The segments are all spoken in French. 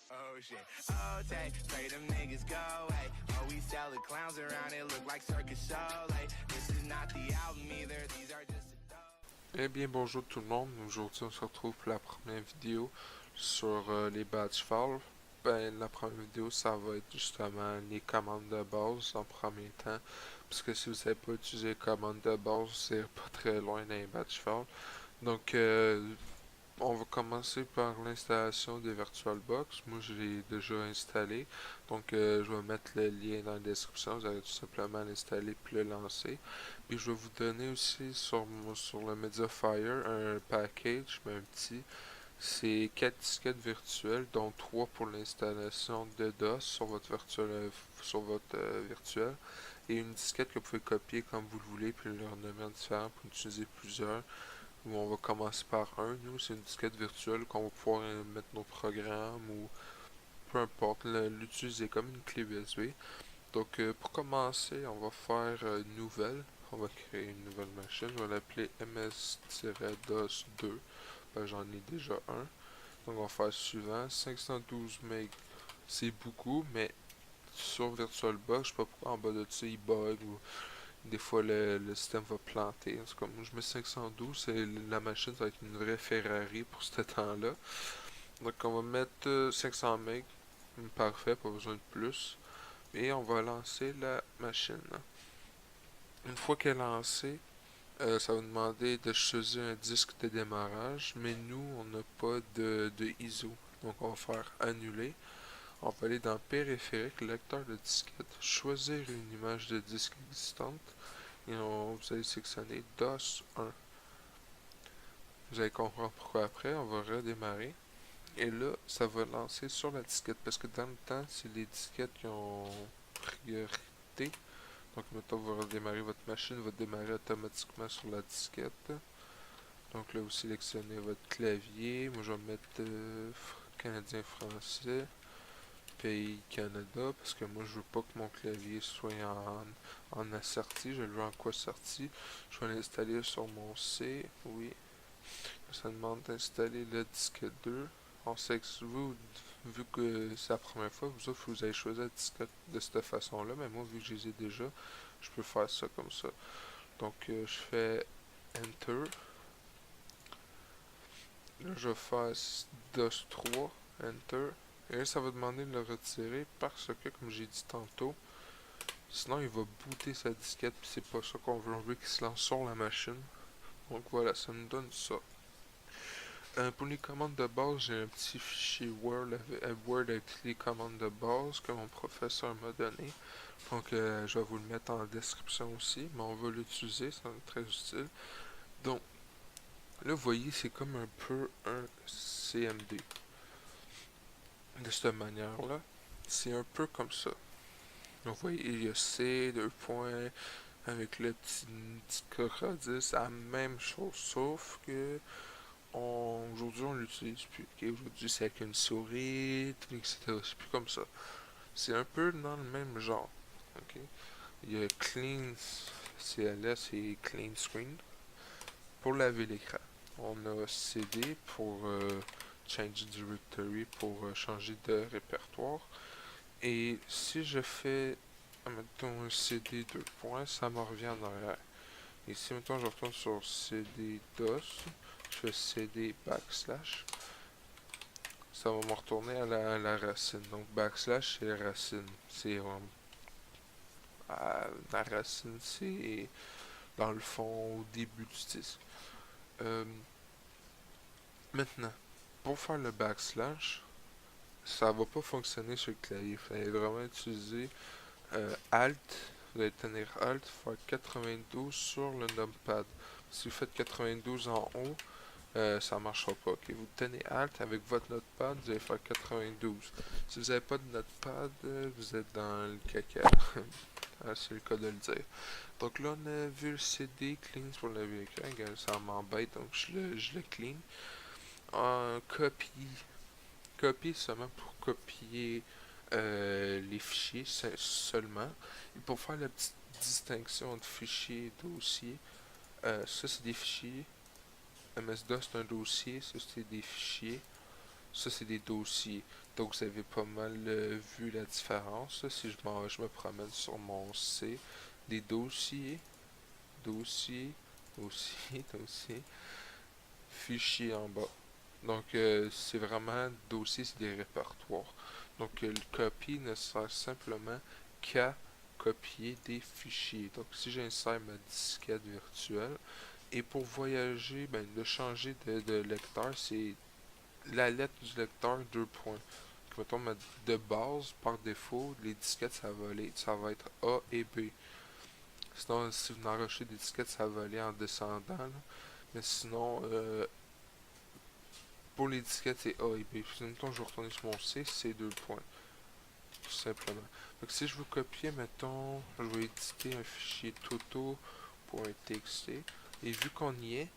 Oh shit, oh take, pray them niggas go away. Oh, we sell the clowns around it, look like circus show. Like, this is not the album either, these are just Eh bien bonjour tout le monde, aujourd'hui on se retrouve pour la première vidéo sur les badge files. La première vidéo ça va être justement les commandes de base en premier temps, parce que si vous savez pas utiliser les commandes de base, c'est pas très loin dans les badge files. Donc on va commencer par l'installation des VirtualBox. Moi, je l'ai déjà installé. Donc, je vais mettre le lien dans la description. Vous allez tout simplement l'installer puis le lancer. Puis, je vais vous donner aussi sur le Mediafire un package, mais un petit. C'est 4 disquettes virtuelles, dont 3 pour l'installation de DOS sur votre virtuel. Et une disquette que vous pouvez copier comme vous le voulez, puis le renommer en différent pour utiliser plusieurs. Où on va commencer par un. Nous, c'est une disquette virtuelle qu'on va pouvoir mettre nos programmes ou peu importe, l'utiliser comme une clé USB. Donc, pour commencer, on va faire nouvelle. On va créer une nouvelle machine. Je vais l'appeler ms-dos2. J'en ai déjà un. Donc, on va faire suivant. 512 MB, c'est beaucoup, mais sur VirtualBox, je sais pas pourquoi en bas de ça, il bug ou des fois, le système va planter. C'est comme je mets 512, la machine, ça va être une vraie Ferrari pour ce temps-là. Donc, on va mettre 500 MB. Parfait, pas besoin de plus. Et on va lancer la machine. Une fois qu'elle est lancée, ça va demander de choisir un disque de démarrage. Mais nous, on n'a pas de ISO. Donc, on va faire annuler. On va aller dans périphérique, lecteur de disquette, choisir une image de disque existante. Et vous allez sélectionner DOS 1. Vous allez comprendre pourquoi après. On va redémarrer. Et là, ça va lancer sur la disquette. Parce que dans le temps, c'est les disquettes qui ont priorité. Donc, maintenant, vous redémarrez votre machine, va démarrer automatiquement sur la disquette. Donc là, vous sélectionnez votre clavier. Moi, je vais mettre canadien-français. Pays Canada, parce que moi, je veux pas que mon clavier soit en asserti. Je le veux en quoi sorti. Je vais l'installer sur mon C. Oui. Ça demande d'installer le disque 2. On sait que vous, vu que c'est la première fois, vous avez choisi la disquette de cette façon-là, mais moi, vu que je les ai déjà, je peux faire ça comme ça. Donc, je fais Enter. Là, je vais faire DOS 3, Enter. Et là, ça va demander de le retirer parce que, comme j'ai dit tantôt, sinon il va booter sa disquette, puis c'est pas ça qu'on veut. On veut qu'il se lance sur la machine. Donc voilà, ça nous donne ça. Pour les commandes de base, j'ai un petit fichier Word avec les commandes de base que mon professeur m'a donné. Donc, je vais vous le mettre en description aussi, mais on va l'utiliser, c'est très utile. Donc, là, vous voyez, c'est comme un peu un CMD. De cette manière-là, c'est un peu comme ça. Donc, vous voyez, il y a C, deux points, avec le petit coradis, c'est la même chose, sauf que aujourd'hui, on l'utilise plus. Okay? Aujourd'hui, c'est avec une souris, etc. C'est plus comme ça. C'est un peu dans le même genre. Okay? Il y a Clean CLS et Clean Screen pour laver l'écran. On a CD pour Change Directory pour changer de répertoire. Et si je fais, mettons, un CD 2 points, ça me revient en arrière. Et si, mettons, je retourne sur CD DOS, je fais CD backslash, ça va me retourner à la racine. Donc, backslash, c'est la racine. C'est la racine, c'est dans le fond au début du disque. Euh, Maintenant, pour faire le backslash, ça va pas fonctionner sur le clavier. Il fallait vraiment utiliser Alt. Vous allez tenir Alt, faire 92 sur le numpad. Si vous faites 92 en haut, ça marchera pas. Okay? Vous tenez Alt avec votre notepad, vous allez faire 92. Si vous n'avez pas de notepad, vous êtes dans le caca. C'est le cas de le dire. Donc là, on a vu le CD clean pour le véhicule. Ça m'embête, donc je le clean. Copie. Copie seulement pour copier les fichiers seulement. Et pour faire la petite distinction entre fichier et dossier, ça c'est des fichiers. MS-DOS c'est un dossier, ça c'est des fichiers. Ça, c'est des dossiers. Donc, vous avez pas mal vu la différence. Là, si je me promène sur mon C, des dossiers, dossiers, dossiers, dossiers, fichiers en bas. Donc, c'est vraiment, dossier, c'est des répertoires. Donc, le copy ne sert simplement qu'à copier des fichiers. Donc, si j'insère ma disquette virtuelle, et pour voyager, ben, de changer de lecteur, c'est la lettre du lecteur, deux points. Donc, mettons, de base, par défaut, les disquettes, ça va être A et B. Sinon, si vous enregistrez des disquettes, ça va aller en descendant. Là. Mais sinon, pour les disquettes, c'est A et B. Puis, mettons, je vais retourner sur mon C, c'est deux points. Tout simplement. Donc, si je veux copier, mettons, je vais éditer un fichier toto.txt. Et vu qu'on y est,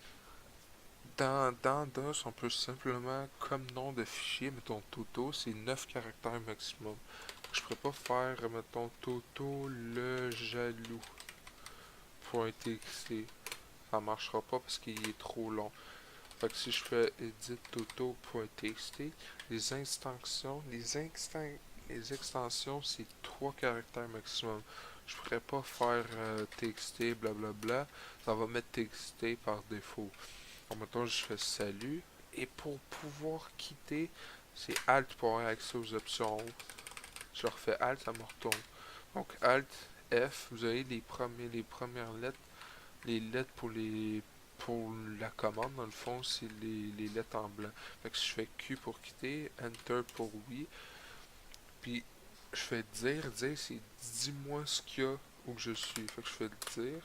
dans DOS, on peut simplement, comme nom de fichier, mettons Toto, c'est 9 caractères maximum. Je pourrais pas faire, mettons, Toto le jaloux. .txt. Ça marchera pas parce qu'il est trop long. Fait que si je fais edit toto.txt, les extensions, c'est 3 caractères maximum. Je pourrais pas faire txt blablabla. Ça va mettre txt par défaut. En même temps, je fais salut. Et pour pouvoir quitter, c'est Alt pour avoir accès aux options. Je refais Alt, ça me retourne. Donc Alt, F, vous avez les premières lettres. Les lettres pour la commande, dans le fond, c'est les lettres en blanc. Fait que je fais Q pour quitter, Enter pour oui. Puis je fais dire c'est dis-moi ce qu'il y a où que je suis. Fait que je fais dire.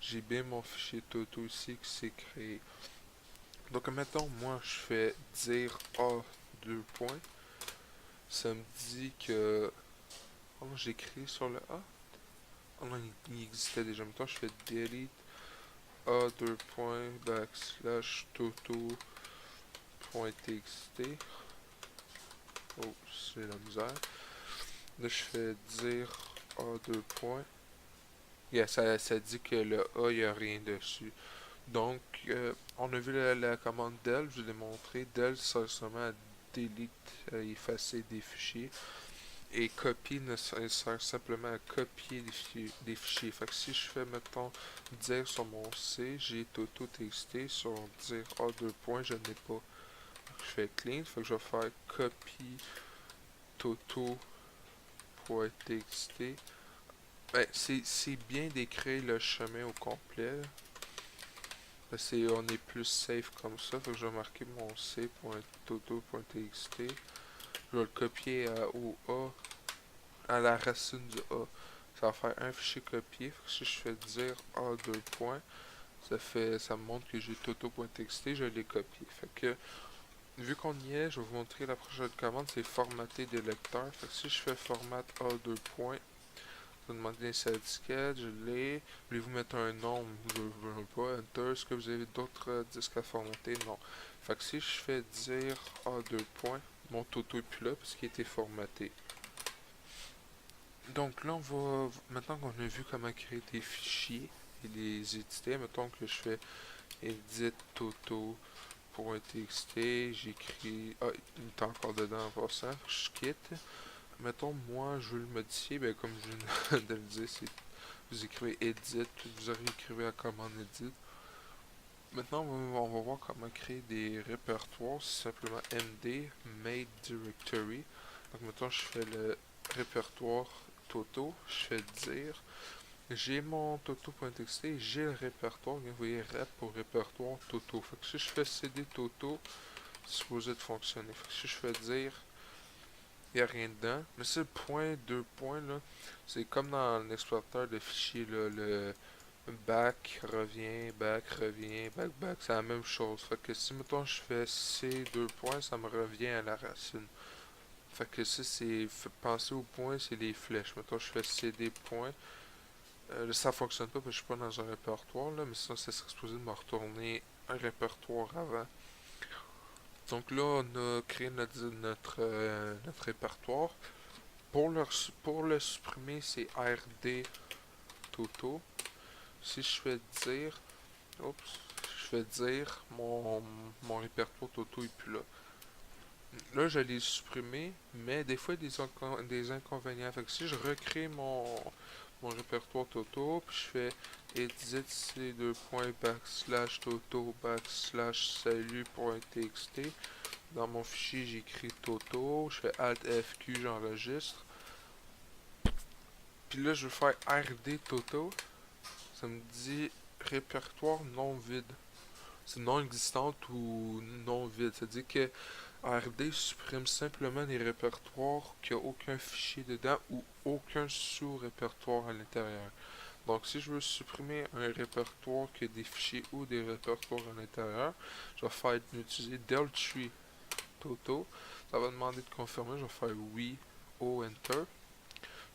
J'ai bien mon fichier Toto ici qui s'est créé. Donc, mettons, moi, je fais dire A, deux points. Ça me dit que... Oh non, j'écris sur le A. Oh non, il existait déjà. Mettons, je fais delete A, deux points, backslash, toto.txt. Oh, c'est la misère. Là, je fais dire A, deux points. Yeah, ça dit que le A, il n'y a rien dessus. Donc, on a vu la commande del, je l'ai montré. Del sert seulement à delete, à effacer des fichiers. Et copy sert simplement à copier des fichiers. Fait que si je fais, mettons, dire sur mon C, j'ai toto.txt, sur dire A deux points, je n'ai pas. Je fais clean, fait que je vais faire copy toto.txt. Ben, c'est bien d'écrire le chemin au complet. On est plus safe comme ça. Fait que je vais marquer mon c.toto.txt. Je vais le copier au A, à la racine du A. Ça va faire un fichier copié. Fait que si je fais dire A deux points, ça me montre que j'ai toto.txt, je l'ai copié. Fait que, vu qu'on y est, je vais vous montrer la prochaine commande, c'est formater des lecteurs. Fait que si je fais format A deux points, vous demandez sa disquette, je l'ai. Voulez-vous mettre un nom? Je veux pas. Enter. Est-ce que vous avez d'autres disques à formater? Non. Fait que si je fais dire A deux points, mon toto est plus là parce qu'il a été formaté. Donc là, on va, maintenant qu'on a vu comment créer des fichiers et les éditer, mettons que je fais edit toto.txt, j'écris, ah, il est encore dedans en passant, je quitte. Mettons, moi, je veux le modifier, ben comme je viens de le dire, c'est vous écrivez edit, puis vous écrivez la commande edit. Maintenant, on va voir comment créer des répertoires, c'est simplement md, made directory. Donc, mettons, je fais le répertoire Toto, je fais dire, j'ai mon toto.txt, j'ai le répertoire, vous voyez rep pour répertoire Toto. Fait que si je fais cd Toto, c'est supposé de fonctionner. Fait que si je fais dire, il n'y a rien dedans. Mais c'est le point, deux points, là. C'est comme dans l'explorateur de fichiers, là, le back revient, back, c'est la même chose. Fait que si, mettons, je fais C, deux points, ça me revient à la racine. Fait que ça, c'est penser au point, c'est les flèches. Mettons, je fais CD point. Ça fonctionne pas parce que je suis pas dans un répertoire, là, mais ça serait supposé de me retourner un répertoire avant. Donc là, on a créé notre répertoire. Pour le supprimer, c'est RD Toto. Si je fais dire, oups, je fais dire, mon répertoire Toto est plus là. Là, je l'ai supprimé, mais des fois, il y a des inconvénients. Fait que si je recrée mon répertoire Toto, puis je fais edit c2 Toto salut.txt. Dans mon fichier, j'écris Toto, je fais Alt FQ, j'enregistre. Puis là, je veux faire RD Toto. Ça me dit répertoire non vide. C'est non existante ou non vide. Ça dit que RD supprime simplement les répertoires qui n'ont aucun fichier dedans ou aucun sous-répertoire à l'intérieur. Donc, si je veux supprimer un répertoire qui a des fichiers ou des répertoires à l'intérieur, je vais faire utiliser deltree Toto. Ça va demander de confirmer. Je vais faire oui, O, Enter.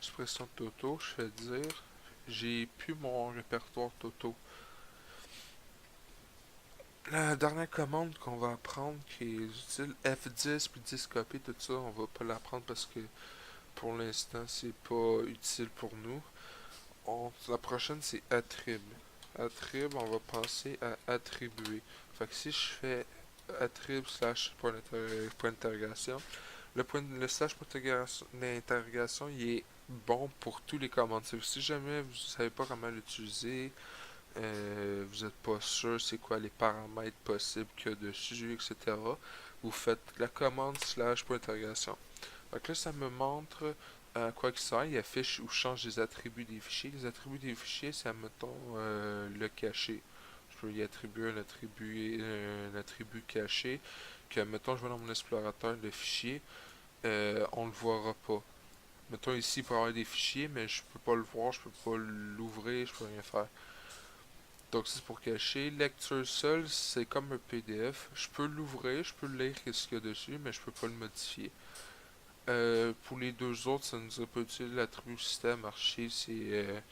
Suppression de Toto. Je fais dire j'ai plus mon répertoire Toto. La dernière commande qu'on va apprendre qui est utile, F10 puis 10 copy, tout ça, on va pas l'apprendre parce que pour l'instant c'est pas utile pour nous. La prochaine c'est attrib. Attrib, on va passer à attribuer. Fait que si je fais attrib slash point d'interrogation, le slash point d'interrogation il est bon pour tous les commandes. Si jamais vous savez pas comment l'utiliser, vous n'êtes pas sûr c'est quoi les paramètres possibles qu'il y a dessus, etc. Vous faites la commande slash point d'interrogation. Donc là, ça me montre à quoi que ça il affiche ou change les attributs des fichiers. Les attributs des fichiers, c'est, mettons, le caché. Je peux y attribuer un attribut caché que, mettons, je vais dans mon explorateur de fichiers, on le verra pas. Mettons ici, il peut y avoir des fichiers, mais je peux pas le voir, je peux pas l'ouvrir, je peux rien faire. Donc c'est pour cacher. Lecture seul, c'est comme un PDF. Je peux l'ouvrir, je peux lire ce qu'il y a dessus, mais je peux pas le modifier. Pour les deux autres, ça nous a pas utilisé l'attribut système archive, c'est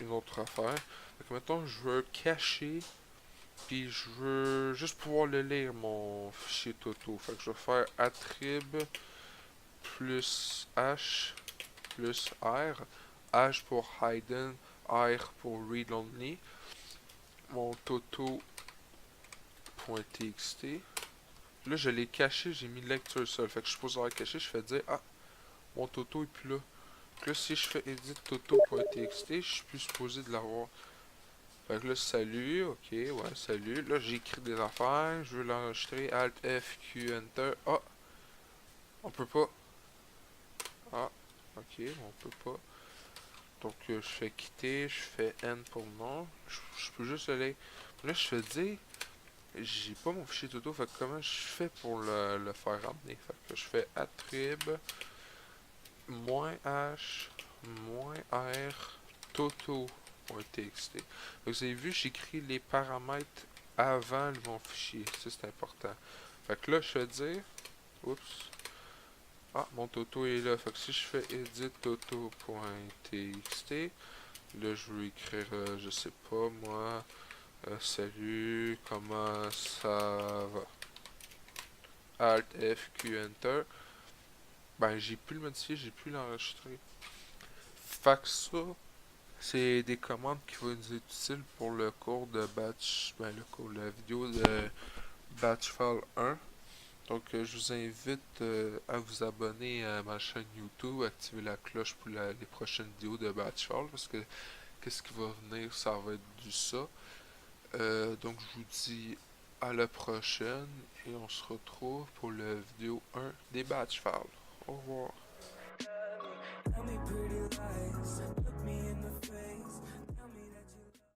une autre affaire. Donc mettons, je veux cacher, puis je veux juste pouvoir le lire, mon fichier Toto. Fait que je vais faire attrib plus h plus r. H pour hidden, r pour read only. Mon toto.txt. Là, je l'ai caché, j'ai mis lecture seul. Fait que je suis supposé l'avoir caché, je fais dire, ah, mon toto est plus là. Donc là, si je fais edit toto.txt, je suis plus supposé de l'avoir. Fait que là, salut, ok, ouais, salut. Là, j'écris des affaires, je veux l'enregistrer, Alt F, Q, Enter. Ah, on peut pas. Ah, ok, on peut pas. Donc, je fais quitter, je fais N pour non. Je peux juste aller. Là, je fais dire, j'ai pas mon fichier Toto, fait que comment je fais pour le faire ramener? Fait que je fais attrib -h -r toto.txt. Vous avez vu, j'écris les paramètres avant mon fichier. Ça, c'est important. Fait que là, je vais dire, oups, ah, mon Toto est là. Fait que si je fais edit toto.txt, là, je vais écrire, je sais pas, moi, salut, comment ça va? Alt F Q Enter. Ben, j'ai pu le modifier, j'ai pu l'enregistrer. Fait que ça, c'est des commandes qui vont nous être utiles pour le cours de batch, ben le cours, la vidéo de Batchfile 1. Donc je vous invite à vous abonner à ma chaîne YouTube, activer la cloche pour les prochaines vidéos de Batchfile parce que qu'est-ce qui va venir, ça va être du ça. Donc je vous dis à la prochaine et on se retrouve pour la vidéo 1 des Batchfile. Au revoir.